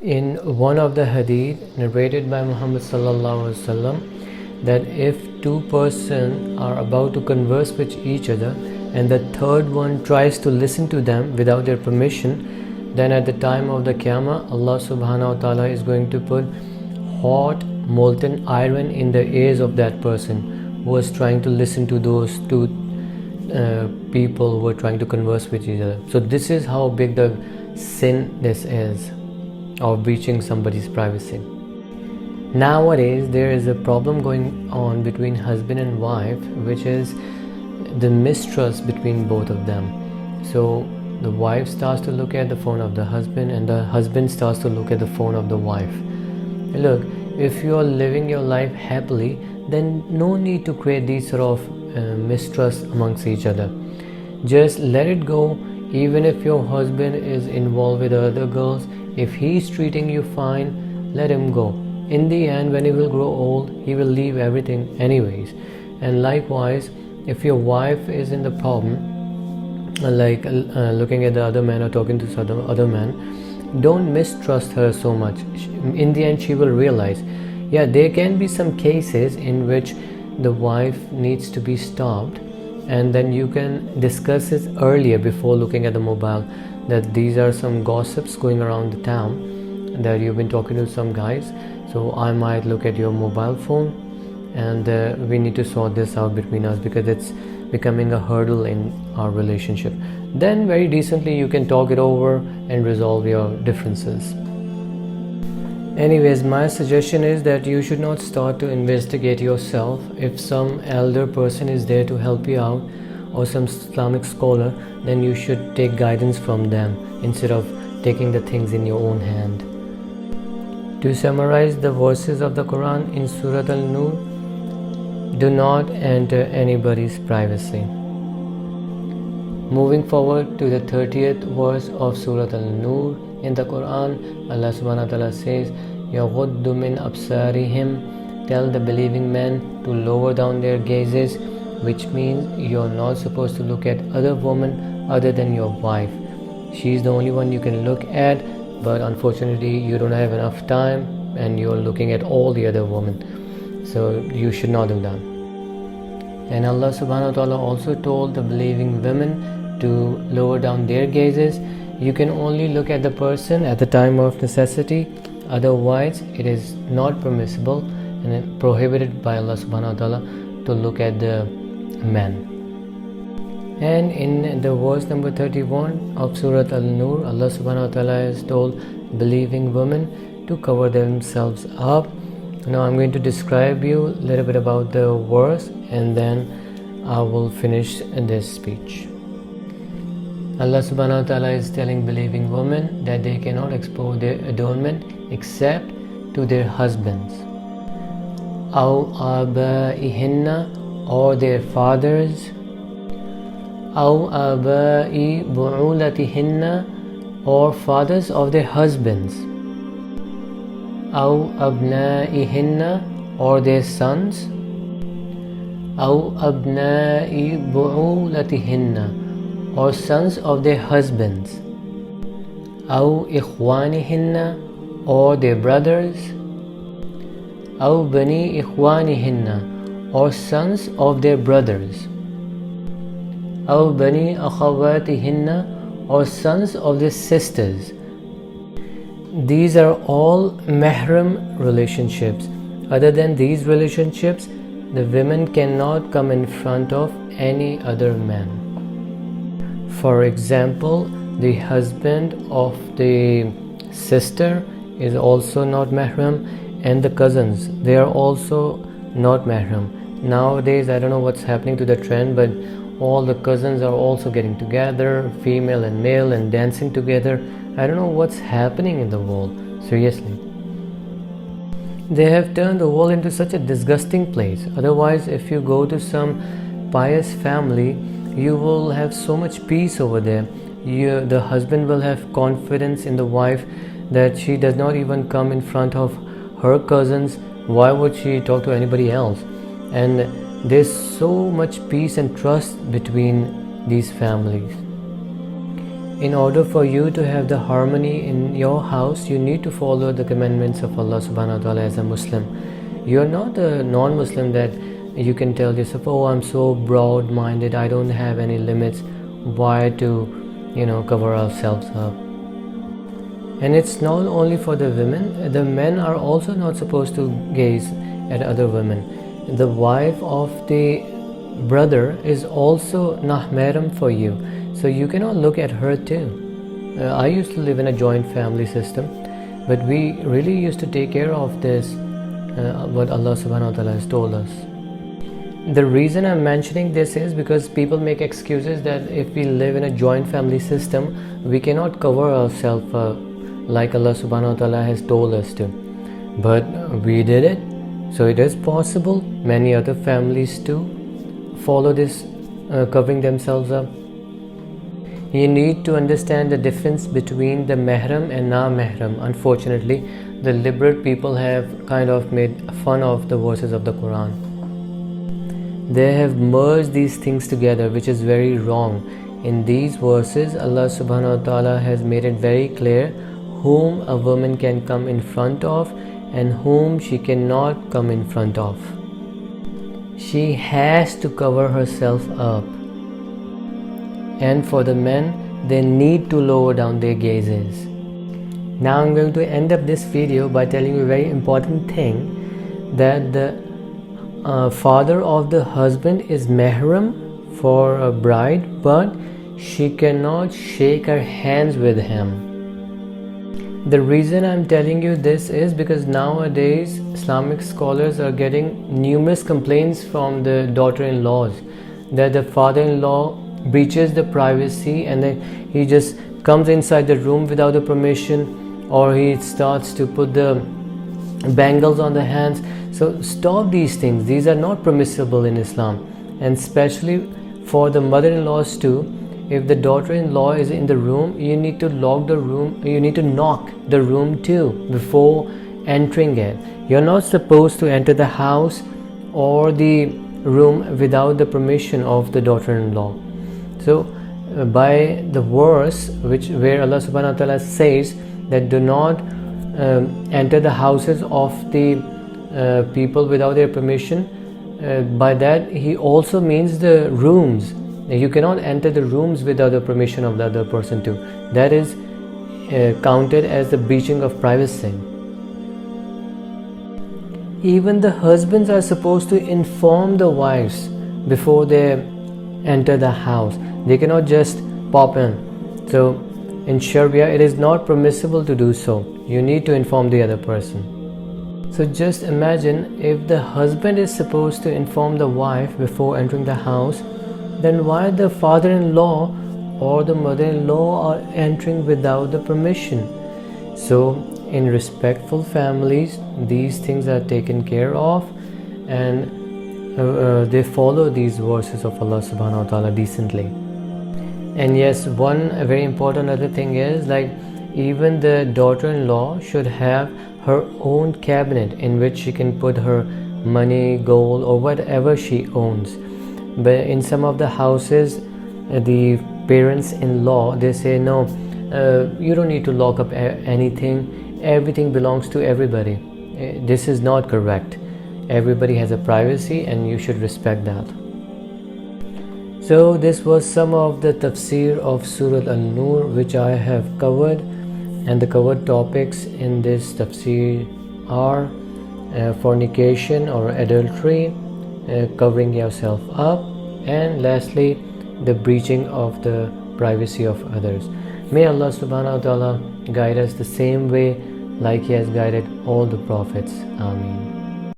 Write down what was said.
In one of the hadith narrated by Muhammad sallallahu alaihi wasallam, that if two persons are about to converse with each other and the third one tries to listen to them without their permission, then at the time of the Qiyamah, Allah subhanahu wa ta'ala is going to put hot molten iron in the ears of that person who was trying to listen to those two people who were trying to converse with each other. So this is how big the sin this is of breaching somebody's privacy. Nowadays there is a problem going on between husband and wife, which is the mistrust between both of them. So the wife starts to look at the phone of the husband and the husband starts to look at the phone of the wife. Look, if you are living your life happily, then no need to create these sort of mistrust amongst each other. Just let it go. Even if your husband is involved with other girls, if he is treating you fine, let him go. In the end, when he will grow old, he will leave everything anyways. And likewise, if your wife is in the problem, like looking at the other man or talking to some other man, don't mistrust her so much. In the end, she will realize, yeah, there can be some cases in which the wife needs to be stopped, and then you can discuss it earlier before looking at the mobile, that these are some gossips going around the town, that you've been talking to some guys, so I might look at your mobile phone, and we need to sort this out between us because it's becoming a hurdle in our relationship. Then very decently you can talk it over and resolve your differences. Anyways, my suggestion is that you should not start to investigate yourself. If some elder person is there to help you out or some Islamic scholar, then you should take guidance from them instead of taking the things in your own hand. To summarize the verses of the Quran in Surah An-NUR, do not enter anybody's privacy. Moving forward to the 30th verse of Surah An-NUR in the Quran, Allah subhanahu wa ta'ala says, يَغُضُّ مِنْ أَبْصَارِهِمْ, tell the believing men to lower down their gazes, which means you're not supposed to look at other women other than your wife. She's the only one you can look at, but unfortunately you don't have enough time and you're looking at all the other women, so you should not do that. And Allah subhanahu wa ta'ala also told the believing women to lower down their gazes. You can only look at the person at the time of necessity, otherwise it is not permissible and prohibited by Allah subhanahu wa ta'ala to look at the men. And in the verse number 31 of Surah An-NUR, Allah subhanahu wa ta'ala has told believing women to cover themselves up. Now I'm going to describe you a little bit about the verse and then I will finish this speech. Allah subhanahu wa ta'ala is telling believing women that they cannot expose their adornment except to their husbands, أو آبائهن, or their fathers, أو آباء بعولتهن, or fathers of their husbands, أو أبنائهن, or their sons, أو أبناء بعولتهن, or sons of their husbands, أو إخوانهن, or their brothers, أو بني إخوانهن, or sons of their brothers, أو بني أخواتهن, or sons of their sisters. These are all mahram relationships. Other than these relationships, the women cannot come in front of any other man. For example, the husband of the sister is also not mahram, and the cousins, they are also not mahram. Nowadays, I don't know what's happening to the trend, but all the cousins are also getting together, female and male, and dancing together. I don't know what's happening in the world, seriously. They have turned the world into such a disgusting place. Otherwise, if you go to some pious family, you will have so much peace over there. The husband will have confidence in the wife that she does not even come in front of her cousins. Why would she talk to anybody else? And there's so much peace and trust between these families. in order for you to have the harmony in your house, you need to follow the commandments of Allah subhanahu wa ta'ala as a Muslim. You are not a non-Muslim that you can tell yourself, oh, I'm so broad-minded, I don't have any limits, why to cover ourselves up. And it's not only for the women, the men are also not supposed to gaze at other women. The wife of the brother is also non-mahram for you, so you cannot look at her too. I used to live in a joint family system, but we really used to take care of this, what Allah subhanahu wa ta'ala has told us. The reason I'm mentioning this is because people make excuses that if we live in a joint family system, we cannot cover ourselves like Allah subhanahu wa ta'ala has told us to. But we did it, so it is possible many other families too follow this covering themselves up. You need to understand the difference between the mahram and non-mahram. Unfortunately, the liberal people have kind of made fun of the verses of the Quran. They have merged these things together, which is very wrong. In these verses, Allah subhanahu wa ta'ala has made it very clear whom a woman can come in front of and whom she cannot come in front of. She has to cover herself up. And for the men, they need to lower down their gazes. Now I'm going to end up this video by telling you a very important thing, that the father of the husband is mahram for a bride, but she cannot shake her hands with him. The reason I'm telling you this is because nowadays Islamic scholars are getting numerous complaints from the daughter-in-laws that the father-in-law breaches the privacy and then he just comes inside the room without the permission, or he starts to put the bangles on the hands. So stop these things. These are not permissible in Islam, and especially for the mother-in-laws too. If the daughter-in-law is in the room, you need to lock the room, you need to knock the room too before entering it. You're not supposed to enter the house or the room without the permission of the daughter-in-law. So by the verse where Allah subhanahu wa ta'ala says that do not enter the houses of the people without their permission, by that he also means the rooms. You cannot enter the rooms without the permission of the other person too. That is counted as the breaching of privacy. Even the husbands are supposed to inform the wives before they enter the house. They cannot just pop in. So in Sharia it is not permissible to do so. You need to inform the other person. So just imagine if the husband is supposed to inform the wife before entering the house, then why the father-in-law or the mother-in-law are entering without the permission? So in respectful families, these things are taken care of, and they follow these verses of Allah subhanahu wa ta'ala decently. And yes, one very important other thing is, like, even the daughter-in-law should have her own cabinet in which she can put her money, gold, or whatever she owns. But in some of the houses, the parents-in-law, they say, no, you don't need to lock up anything, everything belongs to everybody. This is not correct. Everybody has a privacy and you should respect that. So this was some of the tafsir of Surah An-NUR which I have covered, and the covered topics in this tafsir are fornication or adultery, covering yourself up, and lastly the breaching of the privacy of others. May Allah subhanahu wa ta'ala guide us the same way like He has guided all the prophets. Ameen.